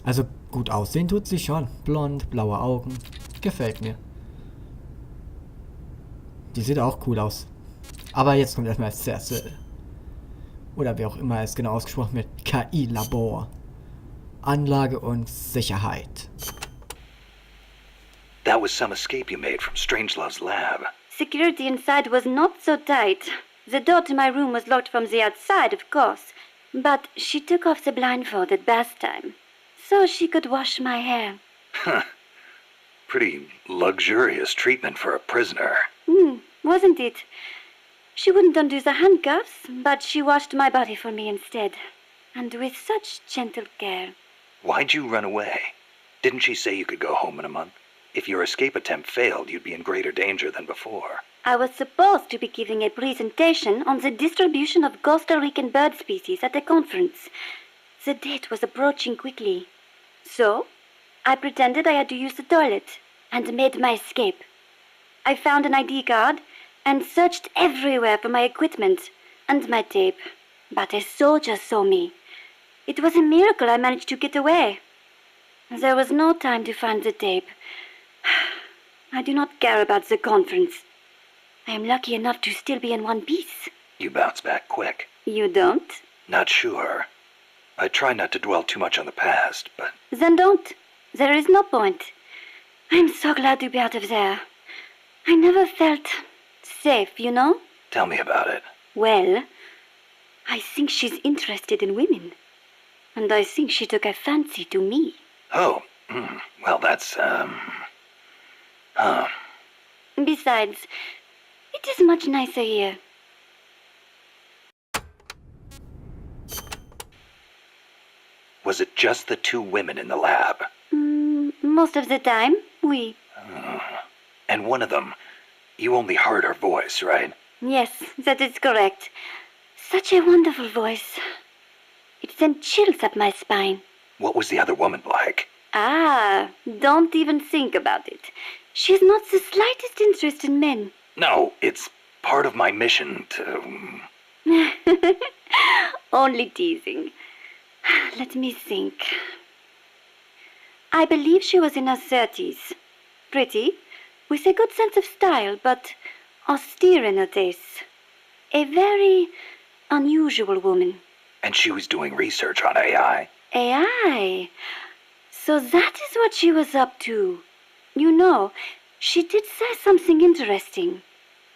Also gut aussehen tut sie schon. Blond, blaue Augen. Gefällt mir. Die sieht auch cool aus. Aber jetzt kommt erstmal Cecile. Oder wie auch immer es genau ausgesprochen wird. KI-Labor. Anlage und Sicherheit. That was some escape you made from Strangelove's lab. Security inside was not so tight. The door to my room was locked from the outside, of course. But she took off the blindfold at bath time, so she could wash my hair. Huh. Pretty luxurious treatment for a prisoner. Wasn't it? She wouldn't undo the handcuffs, but she washed my body for me instead. And with such gentle care. Why'd you run away? Didn't she say you could go home in a month? If your escape attempt failed, you'd be in greater danger than before. I was supposed to be giving a presentation on the distribution of Costa Rican bird species at a conference. The date was approaching quickly. So, I pretended I had to use the toilet and made my escape. I found an ID card and searched everywhere for my equipment and my tape. But a soldier saw me. It was a miracle I managed to get away. There was no time to find the tape. I do not care about the conference. I am lucky enough to still be in one piece. You bounce back quick. You don't? Not sure. I try not to dwell too much on the past, but... Then don't. There is no point. I'm so glad to be out of there. I never felt safe, you know? Tell me about it. Well, I think she's interested in women. And I think she took a fancy to me. Oh, well, that's, Besides, it is much nicer here. Was it just the two women in the lab? Most of the time, oui. And one of them, you only heard her voice, right? Yes, that is correct. Such a wonderful voice. It sent chills up my spine. What was the other woman like? Ah, don't even think about it. She has not the slightest interest in men. No, it's part of my mission to... Only teasing. Let me think. I believe she was in her 30s. Pretty, with a good sense of style, but austere in her tastes. A very unusual woman. And she was doing research on AI. AI? So that is what she was up to. You know, she did say something interesting.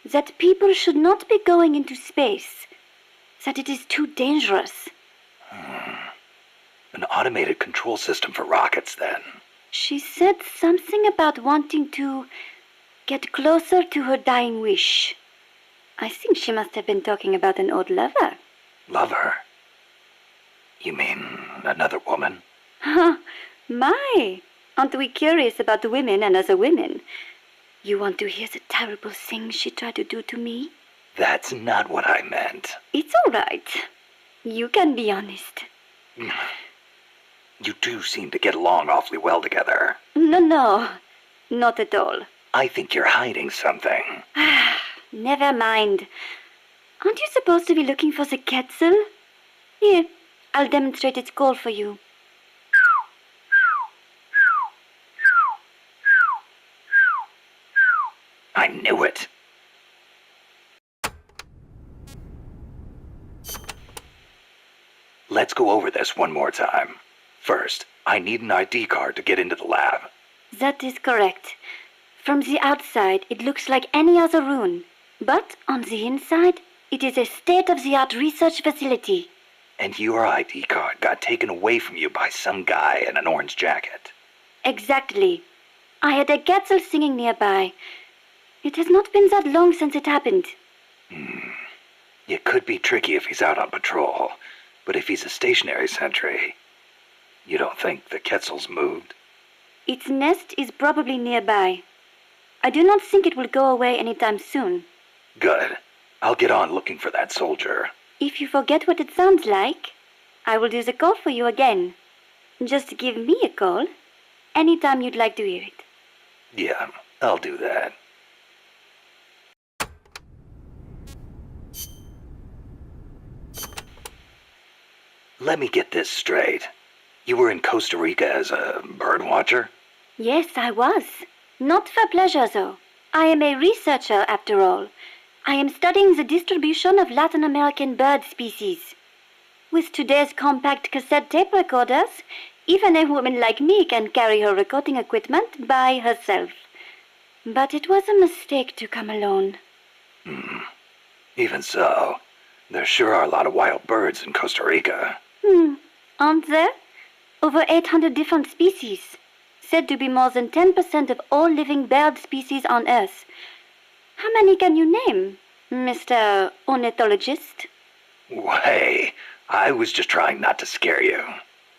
That people should not be going into space. That it is too dangerous. An automated control system for rockets, then. She said something about wanting to get closer to her dying wish. I think she must have been talking about an old lover. Lover? You mean another woman? Huh, my! Aren't we curious about women and other women? You want to hear the terrible things she tried to do to me? That's not what I meant. It's all right. You can be honest. You two seem to get along awfully well together. No, not at all. I think you're hiding something. Never mind. Aren't you supposed to be looking for the Quetzal? Here, I'll demonstrate its call for you. I knew it. Let's go over this one more time. First, I need an ID card to get into the lab. That is correct. From the outside, it looks like any other room. But on the inside, it is a state-of-the-art research facility. And your ID card got taken away from you by some guy in an orange jacket. Exactly. I had a Quetzal singing nearby. It has not been that long since it happened. It could be tricky if he's out on patrol, but if he's a stationary sentry, you don't think the Quetzal's moved? Its nest is probably nearby. I do not think it will go away anytime soon. Good. I'll get on looking for that soldier. If you forget what it sounds like, I will do the call for you again. Just give me a call anytime you'd like to hear it. Yeah, I'll do that. Let me get this straight. You were in Costa Rica as a bird watcher? Yes, I was. Not for pleasure, though. I am a researcher, after all. I am studying the distribution of Latin American bird species. With today's compact cassette tape recorders, even a woman like me can carry her recording equipment by herself. But it was a mistake to come alone. Even so, there sure are a lot of wild birds in Costa Rica. Aren't there? Over 800 different species. Said to be more than 10% of all living bird species on Earth. How many can you name, Mr. Ornithologist? Hey, I was just trying not to scare you.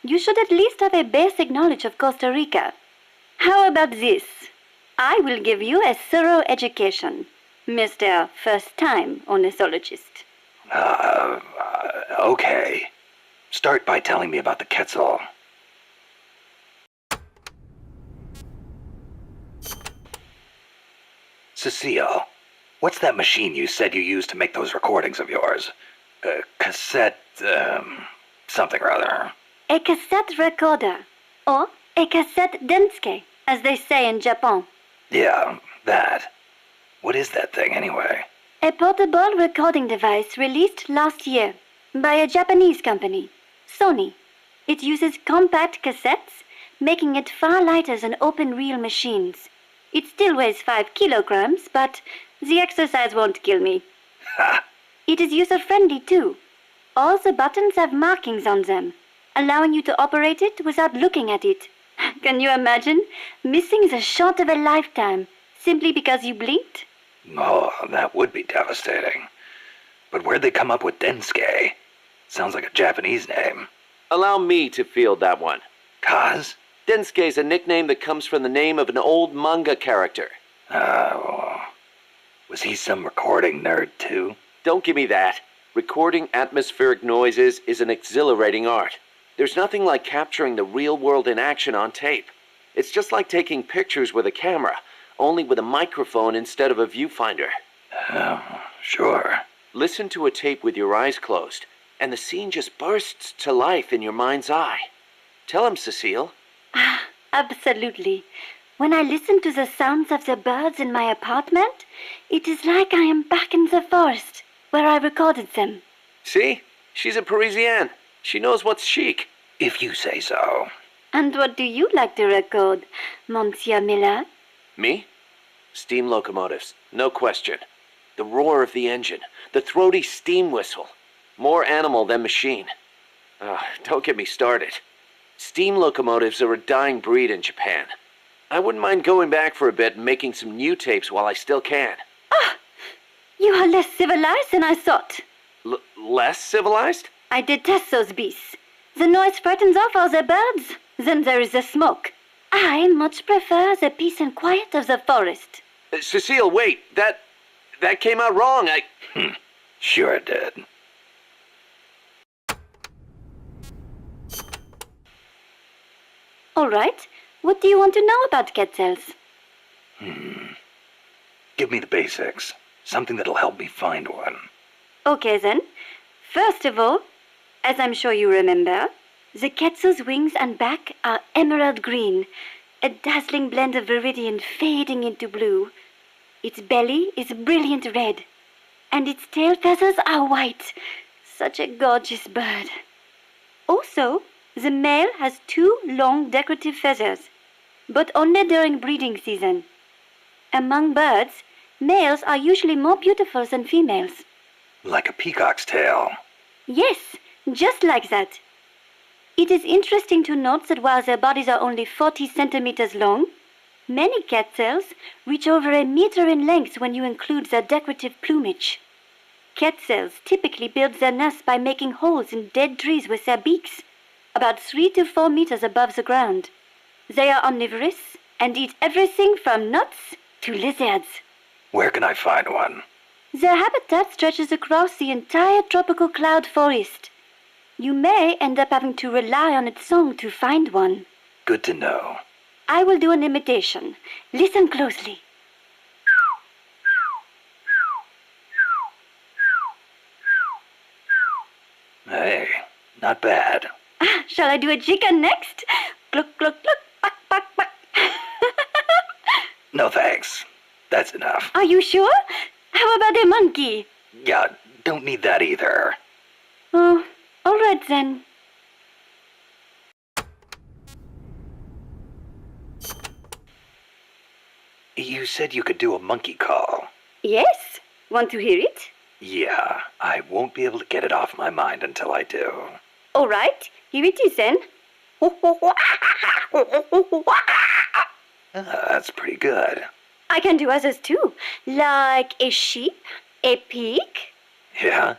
You should at least have a basic knowledge of Costa Rica. How about this? I will give you a thorough education, Mr. First-Time Ornithologist. Okay. Start by telling me about the Quetzal. Cecile, what's that machine you said you used to make those recordings of yours? Cassette, something or other. A cassette recorder, or a cassette denske, as they say in Japan. Yeah, that. What is that thing anyway? A portable recording device released last year by a Japanese company, Sony. It uses compact cassettes, making it far lighter than open-reel machines. It still weighs 5 kilograms, but the exercise won't kill me. Ha! It is user-friendly too. All the buttons have markings on them, allowing you to operate it without looking at it. Can you imagine missing the shot of a lifetime simply because you blinked? Oh, that would be devastating. But where'd they come up with Densuke? Sounds like a Japanese name. Allow me to field that one. Kaz? Densuke is a nickname that comes from the name of an old manga character. Was he some recording nerd too? Don't give me that. Recording atmospheric noises is an exhilarating art. There's nothing like capturing the real world in action on tape. It's just like taking pictures with a camera, only with a microphone instead of a viewfinder. Sure. Listen to a tape with your eyes closed, and the scene just bursts to life in your mind's eye. Tell him, Cecile. Absolutely. When I listen to the sounds of the birds in my apartment, it is like I am back in the forest where I recorded them. See? She's a Parisienne. She knows what's chic. If you say so. And what do you like to record, Monsieur Miller? Me? Steam locomotives, no question. The roar of the engine, the throaty steam whistle. More animal than machine. Don't get me started. Steam locomotives are a dying breed in Japan. I wouldn't mind going back for a bit and making some new tapes while I still can. You are less civilized than I thought. Less civilized? I detest those beasts. The noise frightens off all the birds. Then there is the smoke. I much prefer the peace and quiet of the forest. Cecile, wait. That came out wrong. Sure it did. All right. What do you want to know about quetzals? Give me the basics. Something that'll help me find one. Okay then. First of all, as I'm sure you remember, the quetzal's wings and back are emerald green, a dazzling blend of viridian fading into blue. Its belly is brilliant red, and its tail feathers are white. Such a gorgeous bird. Also, the male has 2 long decorative feathers, but only during breeding season. Among birds, males are usually more beautiful than females. Like a peacock's tail. Yes, just like that. It is interesting to note that while their bodies are only 40 centimeters long, many quetzals reach over 1 meter in length when you include their decorative plumage. Quetzals typically build their nests by making holes in dead trees with their beaks, about 3 to 4 meters above the ground. They are omnivorous and eat everything from nuts to lizards. Where can I find one? Their habitat stretches across the entire tropical cloud forest. You may end up having to rely on its song to find one. Good to know. I will do an imitation. Listen closely. Hey, not bad. Shall I do a chicken next? Cluck, cluck, cluck, quack, quack, quack. No thanks. That's enough. Are you sure? How about a monkey? Yeah, don't need that either. Oh, all right then. You said you could do a monkey call. Yes? Want to hear it? Yeah, I won't be able to get it off my mind until I do. All right, here it is then. That's pretty good. I can do others too, like a sheep, a pig. Yeah?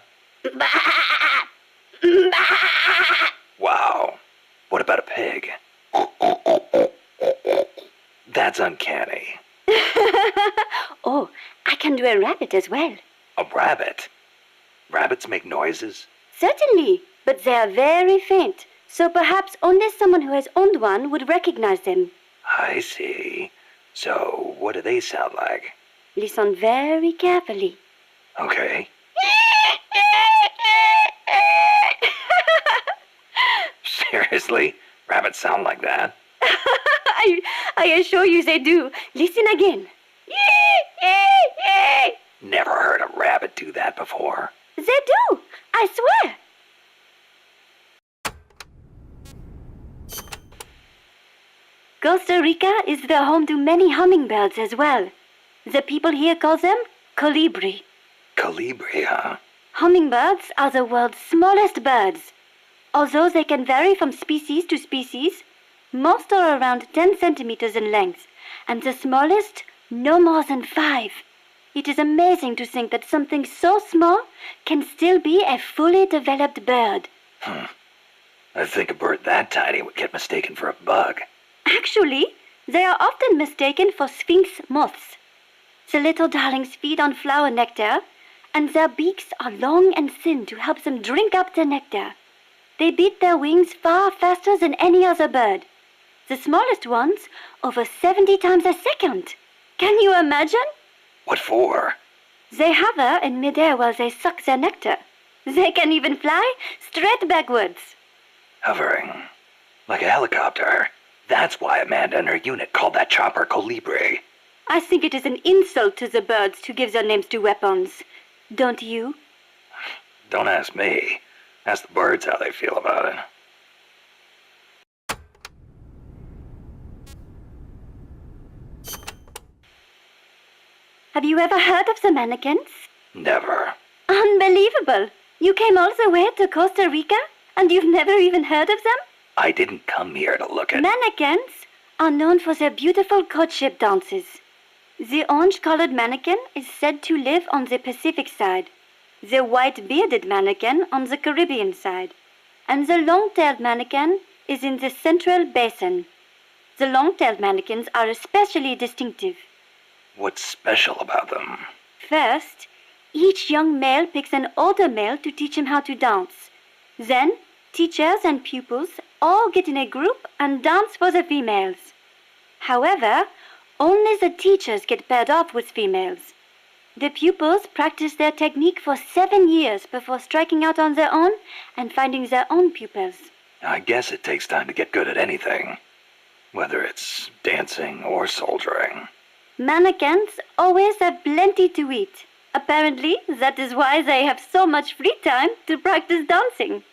Wow. What about a pig? That's uncanny. Oh, I can do a rabbit as well. A rabbit? Rabbits make noises? Certainly, but they are very faint, so perhaps only someone who has owned one would recognize them. I see. So, what do they sound like? Listen very carefully. Okay. Seriously? Rabbits sound like that? I assure you they do. Listen again. Never heard a rabbit do that before. They do, I swear. Costa Rica is the home to many hummingbirds as well. The people here call them colibri. Colibri, huh? Hummingbirds are the world's smallest birds. Although they can vary from species to species, most are around 10 centimeters in length, and the smallest no more than 5. It is amazing to think that something so small can still be a fully developed bird. I think a bird that tiny would get mistaken for a bug. Actually, they are often mistaken for sphinx moths. The little darlings feed on flower nectar, and their beaks are long and thin to help them drink up the nectar. They beat their wings far faster than any other bird. The smallest ones over 70 times a second. Can you imagine? What for? They hover in midair while they suck their nectar. They can even fly straight backwards. Hovering. Like a helicopter. That's why Amanda and her unit called that chopper Colibri. I think it is an insult to the birds to give their names to weapons. Don't you? Don't ask me. Ask the birds how they feel about it. Have you ever heard of the mannequins? Never. Unbelievable! You came all the way to Costa Rica and you've never even heard of them? I didn't come here to look at... Mannequins are known for their beautiful courtship dances. The orange-colored mannequin is said to live on the Pacific side, the white-bearded mannequin on the Caribbean side, and the long-tailed mannequin is in the Central Basin. The long-tailed mannequins are especially distinctive. What's special about them? First, each young male picks an older male to teach him how to dance. Then, teachers and pupils all get in a group and dance for the females. However, only the teachers get paired off with females. The pupils practice their technique for 7 years before striking out on their own and finding their own pupils. I guess it takes time to get good at anything. Whether it's dancing or soldiering. Mannequins always have plenty to eat. Apparently, that is why they have so much free time to practice dancing.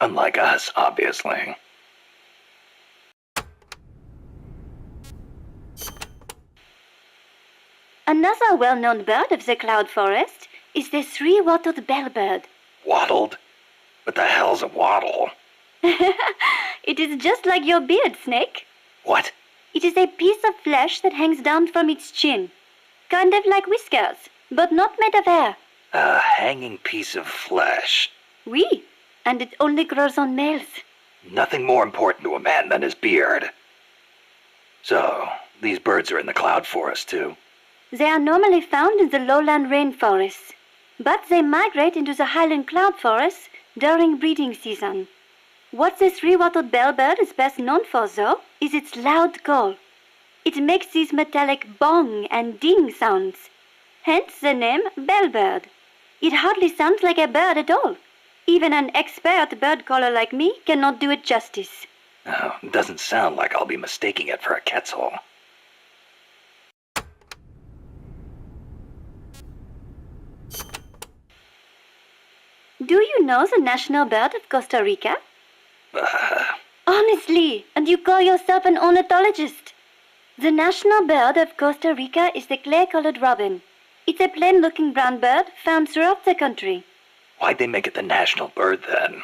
Unlike us, obviously. Another well-known bird of the cloud forest is the three-wattled bellbird. Wattled? What the hell's a wattle? It is just like your beard, Snake. What? It is a piece of flesh that hangs down from its chin. Kind of like whiskers, but not made of hair. A hanging piece of flesh. Oui, and it only grows on males. Nothing more important to a man than his beard. So, these birds are in the cloud forest too? They are normally found in the lowland rainforests, but they migrate into the highland cloud forests during breeding season. What the three-wattled bellbird is best known for, though, is its loud call. It makes these metallic bong and ding sounds, hence the name bellbird. It hardly sounds like a bird at all. Even an expert bird caller like me cannot do it justice. Oh, doesn't sound like I'll be mistaking it for a quetzal. Do you know the national bird of Costa Rica? Honestly, and you call yourself an ornithologist? The national bird of Costa Rica is the clay-colored robin. It's a plain-looking brown bird found throughout the country. Why'd they make it the national bird then?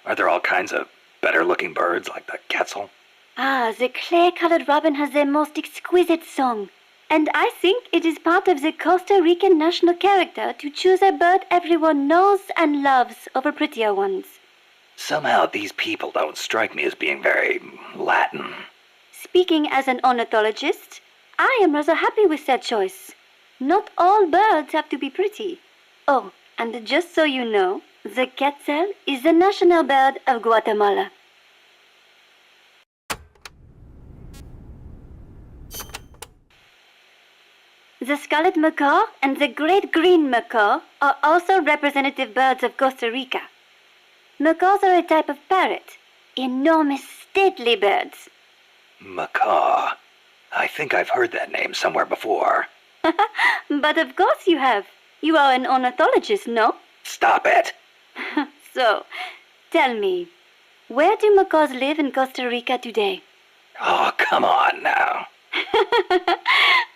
Are there all kinds of better-looking birds like the quetzal? Ah, the clay-colored robin has the most exquisite song. And I think it is part of the Costa Rican national character to choose a bird everyone knows and loves over prettier ones. Somehow these people don't strike me as being very Latin. Speaking as an ornithologist, I am rather happy with that choice. Not all birds have to be pretty. Oh, and just so you know, the quetzal is the national bird of Guatemala. The scarlet macaw and the great green macaw are also representative birds of Costa Rica. Macaws are a type of parrot, enormous, stately birds. Macaw. I think I've heard that name somewhere before. But of course you have. You are an ornithologist, no? Stop it! So, tell me, where do macaws live in Costa Rica today? Oh, come on now.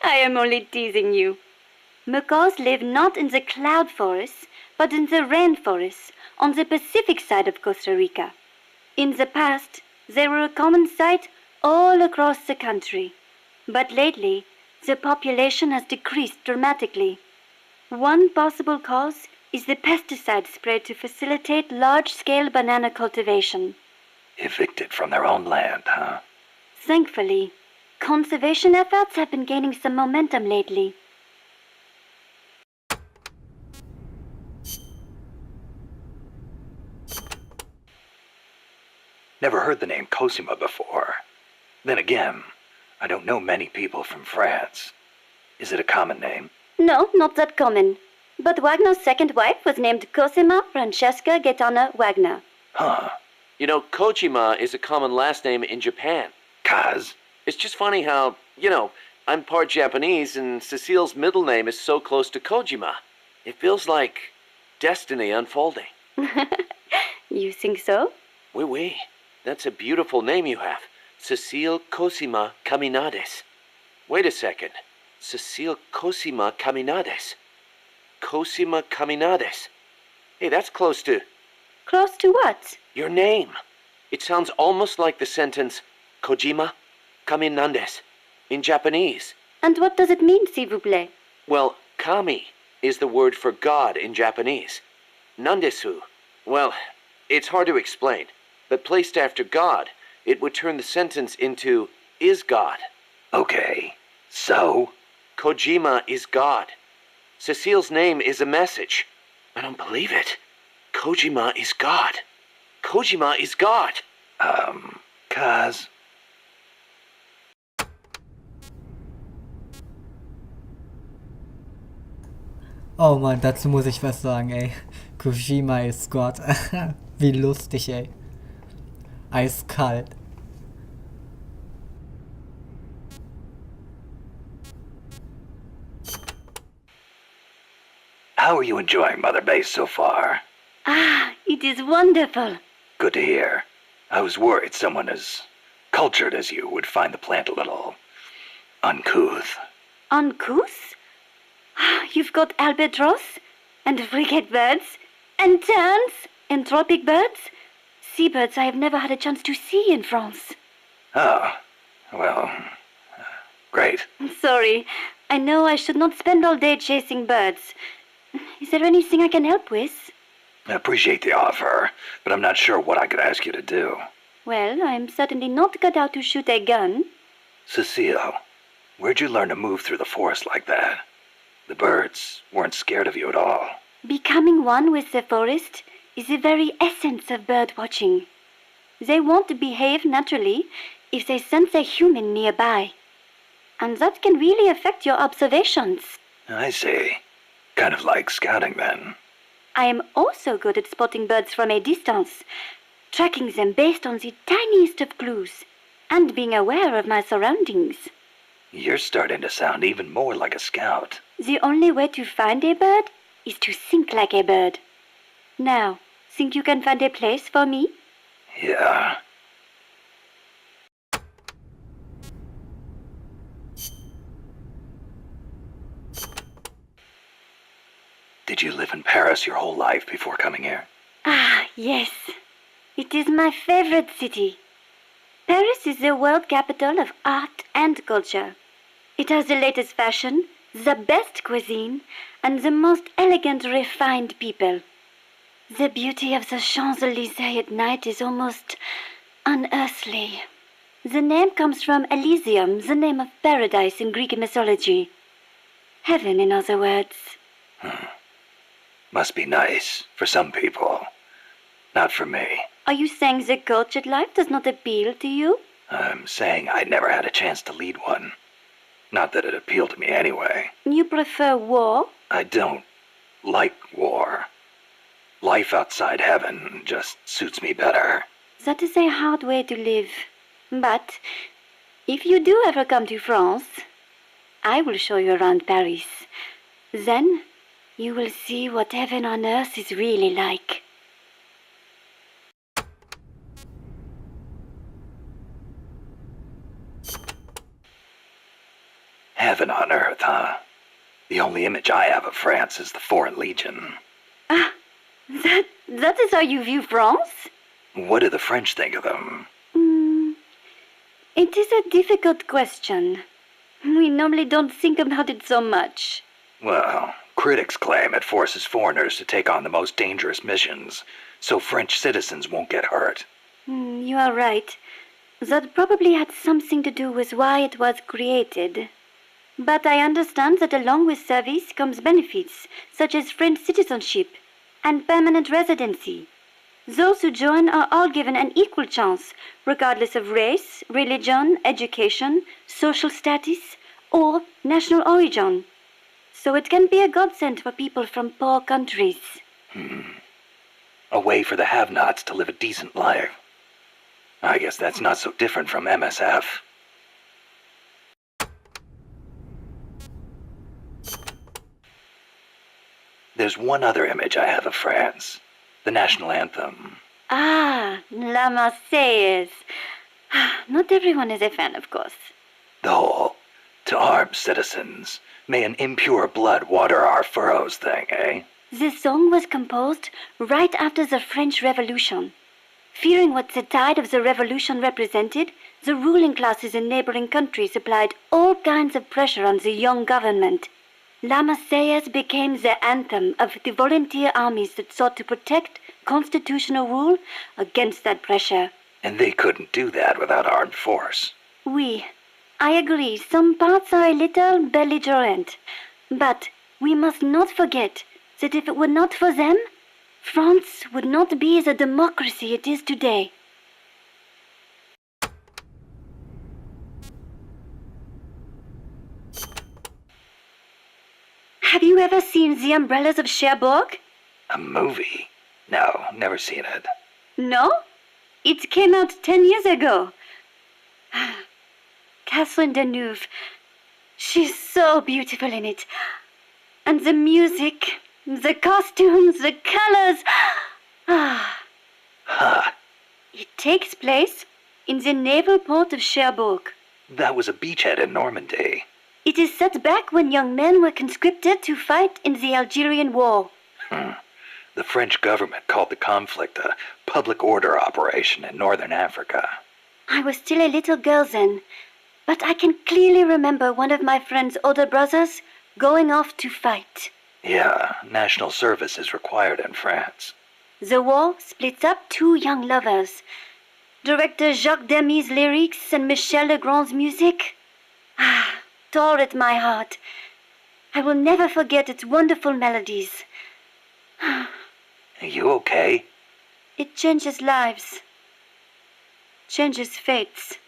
I am only teasing you. Macaws live not in the cloud forests, but in the rainforests on the Pacific side of Costa Rica. In the past, they were a common sight all across the country. But lately, the population has decreased dramatically. One possible cause is the pesticide sprayed to facilitate large-scale banana cultivation. Evicted from their own land, huh? Thankfully, conservation efforts have been gaining some momentum lately. Never heard the name Cosima before. Then again, I don't know many people from France. Is it a common name? No, not that common. But Wagner's second wife was named Cosima Francesca Gaetana Wagner. Huh. You know, Kojima is a common last name in Japan. Kaz? It's just funny how, I'm part Japanese and Cecile's middle name is so close to Kojima. It feels like destiny unfolding. You think so? Oui, oui. That's a beautiful name you have. Cecile Cosima Caminades. Wait a second. Cecile Cosima Caminades. Cosima Caminades. Hey, that's close to... Close to what? your name. It sounds almost like the sentence Kojima Caminades in Japanese. And what does it mean, s'il vous plaît? Well, kami is the word for God in Japanese. Nandesu. Well, it's hard to explain, but placed after God, it would turn the sentence into is God. Okay, so? Kojima is God. Cecile's name is a message. I don't believe it. Kojima is God. Kojima is God. Kaz? Oh Mann, dazu muss ich was sagen, ey. Kojima ist Gott. Wie lustig, ey. Eiskalt. How are you enjoying Mother Base so far? Ah, it is wonderful. Good to hear. I was worried someone as cultured as you would find the plant a little uncouth. Uncouth? You've got albatross, and frigate birds, and terns, and tropic birds. Seabirds I have never had a chance to see in France. Oh, well, great. Sorry, I know I should not spend all day chasing birds. Is there anything I can help with? I appreciate the offer, but I'm not sure what I could ask you to do. Well, I'm certainly not cut out to shoot a gun. Cecile, where'd you learn to move through the forest like that? The birds weren't scared of you at all. Becoming one with the forest is the very essence of bird watching. They won't behave naturally if they sense a human nearby. And that can really affect your observations. I see. Kind of like scouting then. I am also good at spotting birds from a distance, tracking them based on the tiniest of clues, and being aware of my surroundings. You're starting to sound even more like a scout. The only way to find a bird is to think like a bird. Now, think you can find a place for me? Yeah. Did you live in Paris your whole life before coming here? Ah, yes. It is my favorite city. Paris is the world capital of art and culture. It has the latest fashion, the best cuisine, and the most elegant, refined people. The beauty of the Champs-Élysées at night is almost unearthly. The name comes from Elysium, the name of paradise in Greek mythology. Heaven, in other words. Must be nice for some people. Not for me. Are you saying the cultured life does not appeal to you? I'm saying I never had a chance to lead one. Not that it appealed to me anyway. You prefer war? I don't like war. Life outside heaven just suits me better. That is a hard way to live. But if you do ever come to France, I will show you around Paris. Then you will see what heaven on earth is really like. Heaven on earth, huh? The only image I have of France is the Foreign Legion. Ah, that is how you view France? What do the French think of them? It is a difficult question. We normally don't think about it so much. Well, critics claim it forces foreigners to take on the most dangerous missions, so French citizens won't get hurt. You are right. That probably had something to do with why it was created. But I understand that along with service comes benefits, such as French citizenship and permanent residency. Those who join are all given an equal chance, regardless of race, religion, education, social status, or national origin. So it can be a godsend for people from poor countries. A way for the have-nots to live a decent life. I guess that's not so different from MSF. There's one other image I have of France. The national anthem. Ah, La Marseillaise. Not everyone is a fan, of course. The whole, to arms, citizens. May an impure blood water our furrows thing, eh? This song was composed right after the French Revolution. Fearing what the tide of the revolution represented, the ruling classes in neighboring countries applied all kinds of pressure on the young government. La Marseillaise became the anthem of the volunteer armies that sought to protect constitutional rule against that pressure. And they couldn't do that without armed force. Oui, I agree, some parts are a little belligerent. But we must not forget that if it were not for them, France would not be the democracy it is today. Have you ever seen The Umbrellas of Cherbourg? A movie? No, never seen it. No? It came out 10 years ago. Catherine Deneuve. She's so beautiful in it. And the music, the costumes, the colors. Huh. It takes place in the naval port of Cherbourg. That was a beachhead in Normandy. It is set back when young men were conscripted to fight in the Algerian War. The French government called the conflict a public order operation in northern Africa. I was still a little girl then, but I can clearly remember one of my friend's older brothers going off to fight. Yeah, national service is required in France. The war splits up two young lovers. Director Jacques Demy's lyrics and Michel Legrand's music tore at my heart. I will never forget its wonderful melodies. Are you okay? It changes lives, changes fates.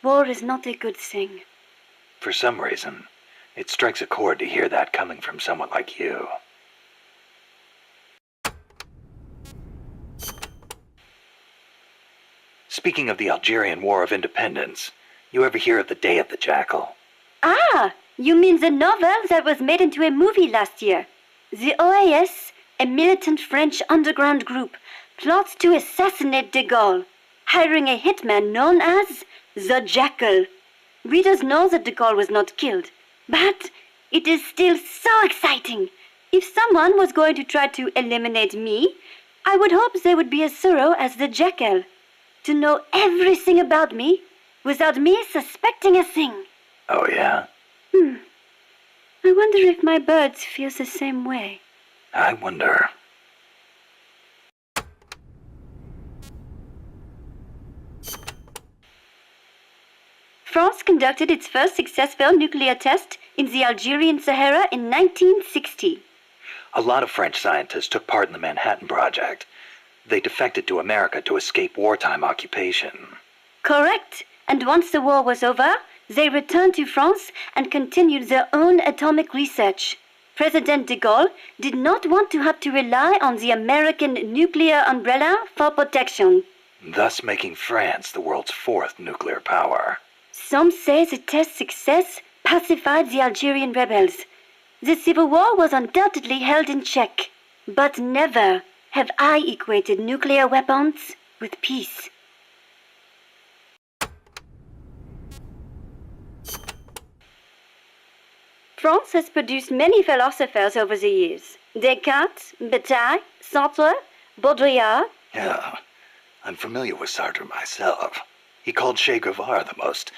War is not a good thing. For some reason, it strikes a chord to hear that coming from someone like you. speaking of the Algerian War of Independence, you ever hear of the Day of the Jackal? Ah, you mean the novel that was made into a movie last year? The OAS, a militant French underground group, plots to assassinate de Gaulle, hiring a hitman known as the Jackal. Readers know that de Gaulle was not killed, but it is still so exciting. If someone was going to try to eliminate me, I would hope they would be as thorough as the Jackal, to know everything about me without me suspecting a thing. Oh, yeah? I wonder if my birds feel the same way. I wonder. France conducted its first successful nuclear test in the Algerian Sahara in 1960. A lot of French scientists took part in the Manhattan Project. They defected to America to escape wartime occupation. Correct. And once the war was over, they returned to France and continued their own atomic research. President de Gaulle did not want to have to rely on the American nuclear umbrella for protection, Thus making France the world's fourth nuclear power. Some say the test success pacified the Algerian rebels. The civil war was undoubtedly held in check, but never have I equated nuclear weapons with peace. France has produced many philosophers over the years. Descartes, Bataille, Sartre, Baudrillard. Yeah, I'm familiar with Sartre myself. He called Che Guevara the most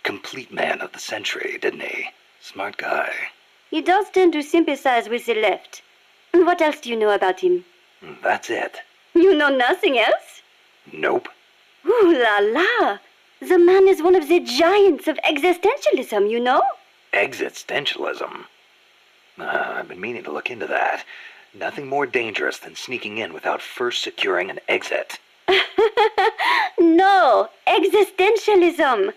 complete man of the century, didn't he? Smart guy. He does tend to sympathize with the left. What else do you know about him? That's it. You know nothing else? Nope. Ooh la la! The man is one of the giants of existentialism, you know? Existentialism. I've been meaning to look into that. Nothing more dangerous than sneaking in without first securing an exit. No, existentialism.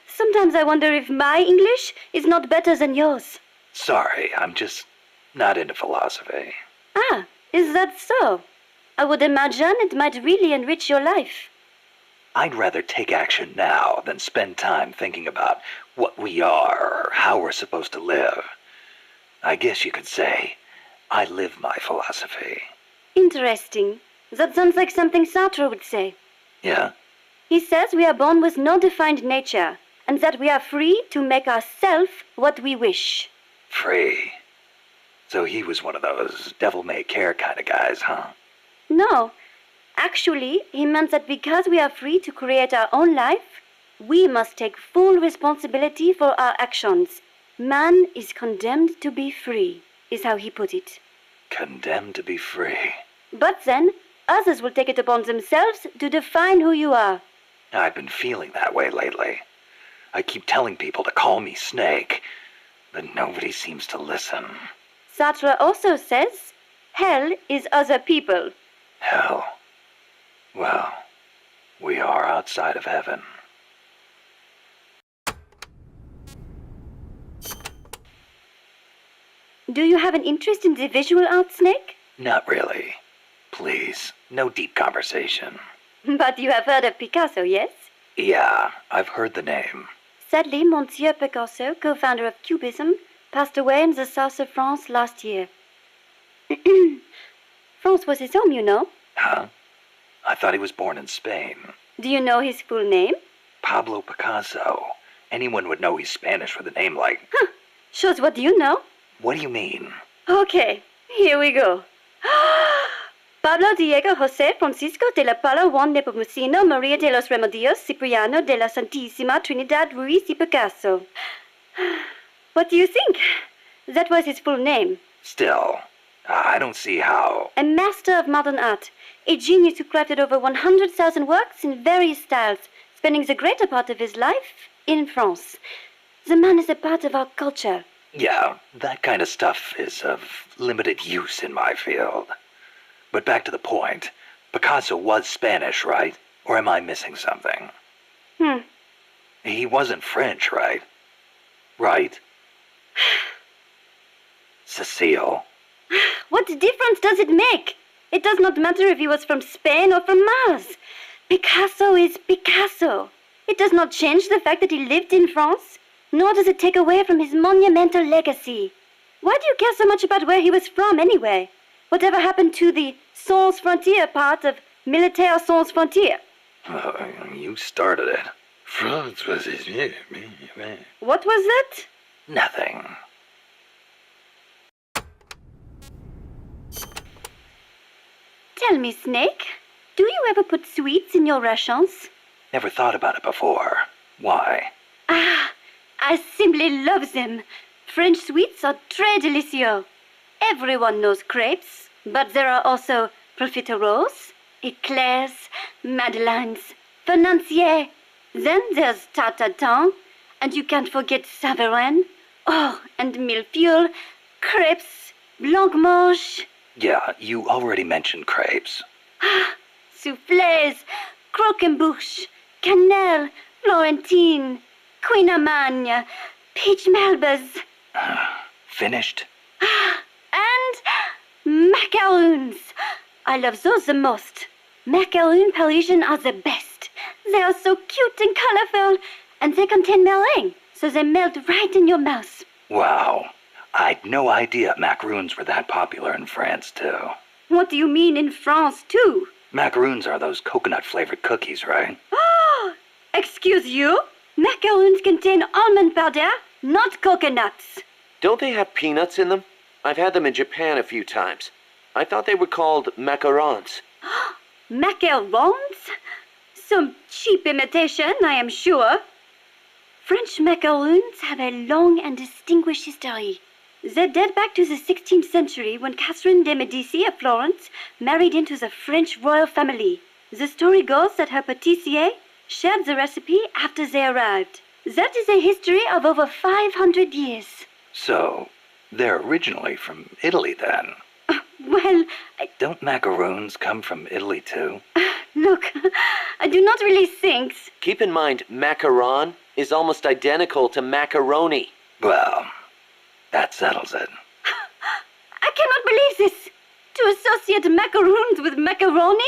Sometimes I wonder if my English is not better than yours. Sorry, I'm just not into philosophy. Ah, is that so? I would imagine it might really enrich your life. I'd rather take action now than spend time thinking about what we are or how we're supposed to live. I guess you could say I live my philosophy. Interesting. That sounds like something Sartre would say. Yeah? He says we are born with no defined nature, and that we are free to make ourselves what we wish. Free. So he was one of those devil-may-care kind of guys, huh? No. Actually, he meant that because we are free to create our own life, we must take full responsibility for our actions. Man is condemned to be free, is how he put it. Condemned to be free. But then, others will take it upon themselves to define who you are. I've been feeling that way lately. I keep telling people to call me Snake, but nobody seems to listen. Sartre also says, hell is other people. Hell. Well, we are outside of heaven. Do you have an interest in the visual arts, Snake? Not really. Please, no deep conversation. But you have heard of Picasso, yes? Yeah, I've heard the name. Sadly, Monsieur Picasso, co-founder of Cubism, passed away in the south of France last year. France was his home, you know. Huh? I thought he was born in Spain. Do you know his full name? Pablo Picasso. Anyone would know he's Spanish with a name like... Huh. Shows what you know. What do you mean? Okay, here we go. Pablo Diego José Francisco de la Pala Juan Nepomuceno María de los Remedios Cipriano de la Santísima Trinidad Ruiz y Picasso. What do you think? That was his full name. Still, I don't see how... A master of modern art, a genius who crafted over 100,000 works in various styles, spending the greater part of his life in France. The man is a part of our culture. Yeah, that kind of stuff is of limited use in my field. But back to the point. Picasso was Spanish, right? Or am I missing something? He wasn't French, right? Right? Cecile. What difference does it make? It does not matter if he was from Spain or from Mars. Picasso is Picasso. It does not change the fact that he lived in France, nor does it take away from his monumental legacy. Why do you care so much about where he was from, anyway? Whatever happened to the sans frontière part of Militaire sans frontière? You started it. France was his... What was that? Nothing. Tell me, Snake, do you ever put sweets in your rations? Never thought about it before. Why? Ah, I simply love them. French sweets are très délicieux. Everyone knows crepes, but there are also profiteroles, eclairs, madeleines, financiers. Then there's tarte tatin, and you can't forget Savarin. Oh, and millefeuille, crepes, blancmange. Yeah, you already mentioned crepes. Soufflés, croquembouche, cannelle, Florentine, Queen Amagne, peach melbas. Finished? And macaroons. I love those the most. Macaroon Parisian are the best. They are so cute and colorful, and they contain meringue, so they melt right in your mouth. Wow. I'd no idea macaroons were that popular in France, too. What do you mean in France, too? Macaroons are those coconut-flavored cookies, right? Oh, excuse you? Macaroons contain almond powder, not coconuts. Don't they have peanuts in them? I've had them in Japan a few times. I thought they were called macarons. Macarons? Some cheap imitation, I am sure. French macaroons have a long and distinguished history. They date back to the 16th century when Catherine de Medici of Florence married into the French royal family. The story goes that her pâtissier shared the recipe after they arrived. That is a history of over 500 years. So, they're originally from Italy, then? Well, Don't macaroons come from Italy, too? look, I do not really think... Keep in mind, macaron is almost identical to macaroni. Well, that settles it. I cannot believe this! To associate macaroons with macaroni?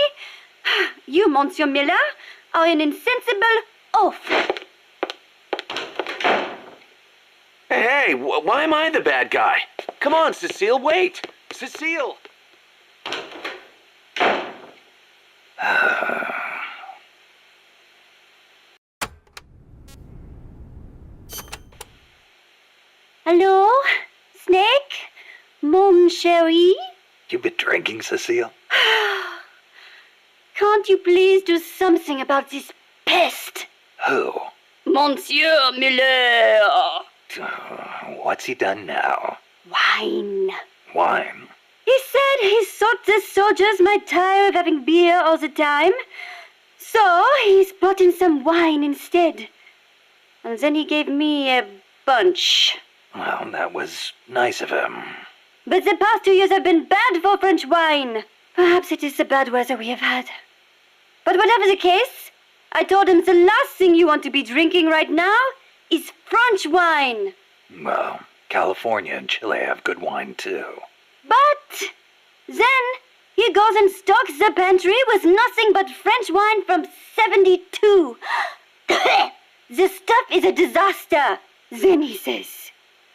You, Monsieur Miller, are an insensible oaf. Hey, why am I the bad guy? Come on, Cecile, wait! Cecile! Hello? Snake? Mon chéri? You been drinking, Cecile? Can't you please do something about this pest? Who? Monsieur Miller! What's he done now? Wine. Wine? He said he thought the soldiers might tire of having beer all the time, so he's brought in some wine instead. And then he gave me a bunch. Well, that was nice of him. But the past 2 years have been bad for French wine. Perhaps it is the bad weather we have had. But whatever the case, I told him the last thing you want to be drinking right now is French wine. Well, California and Chile have good wine, too. But then he goes and stocks the pantry with nothing but French wine from 72. The stuff is a disaster. Then he says,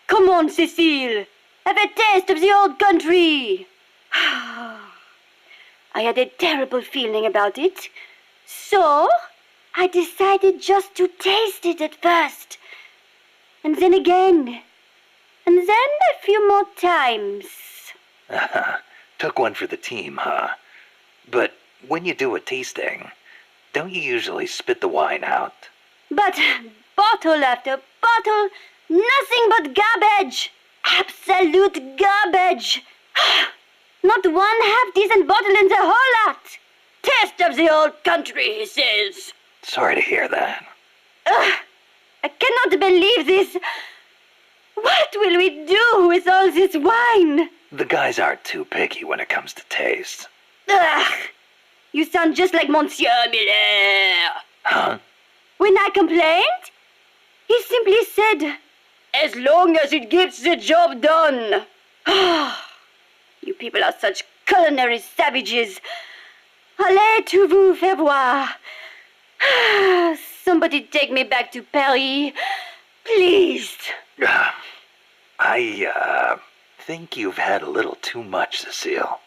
"Come on, Cecile, have a taste of the old country." I had a terrible feeling about it, so I decided just to taste it at first. And then again. And then a few more times. Took one for the team, huh? But when you do a tasting, don't you usually spit the wine out? But bottle after bottle, nothing but garbage. Absolute garbage. Not one half-decent bottle in the whole lot. Taste of the old country, he says. Sorry to hear that. I cannot believe this. What will we do with all this wine? The guys aren't too picky when it comes to taste. Ugh. You sound just like Monsieur Miller. Huh? When I complained, he simply said, "As long as it gets the job done." You people are such culinary savages. Allez tout vous faire voir. Somebody take me back to Paris. Please. I think you've had a little too much, Cecile.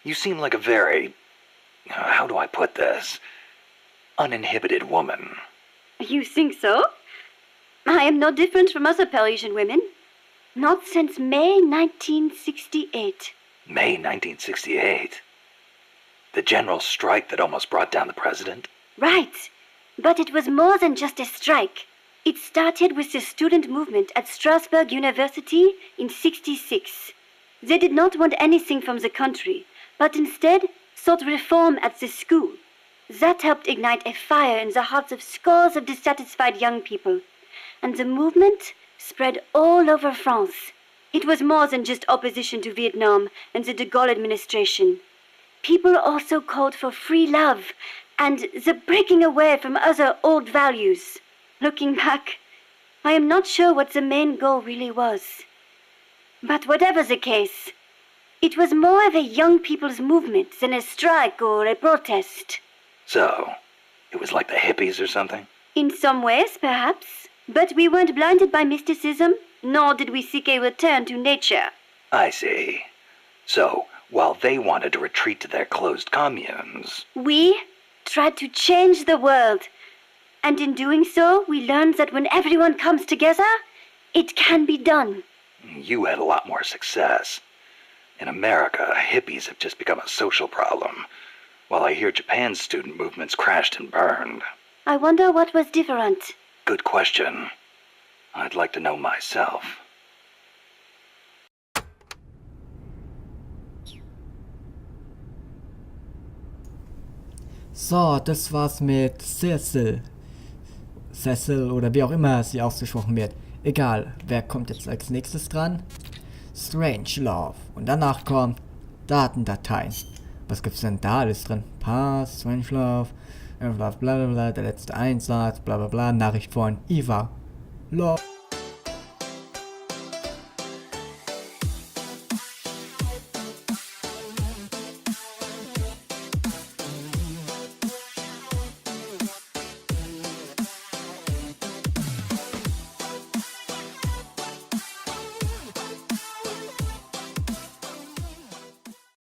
You seem like a very, how do I put this, uninhibited woman. You think so? I am no different from other Parisian women. Not since May 1968. May 1968? The general strike that almost brought down the president? Right. But it was more than just a strike. It started with the student movement at Strasbourg University in '66. They did not want anything from the country, but instead sought reform at the school. That helped ignite a fire in the hearts of scores of dissatisfied young people. And the movement spread all over France. It was more than just opposition to Vietnam and the de Gaulle administration. People also called for free love and the breaking away from other old values. Looking back, I am not sure what the main goal really was. But whatever the case, it was more of a young people's movement than a strike or a protest. So, it was like the hippies or something? In some ways, perhaps. But we weren't blinded by mysticism, nor did we seek a return to nature. I see. So, while they wanted to retreat to their closed communes, we tried to change the world. And in doing so, we learned that when everyone comes together, it can be done. You had a lot more success. In America, hippies have just become a social problem, while I hear Japan's student movements crashed and burned. I wonder what was different. Good question. I'd like to know myself. So, das war's mit Cecile. Cecile oder wie auch immer sie ausgesprochen wird. Egal, wer kommt jetzt als nächstes dran? Strange Love. Und danach kommt Datendateien. Was gibt's denn da alles drin? Pass, Strange Love, bla bla bla, der letzte Einsatz, bla bla bla, Nachricht von Iva. Love.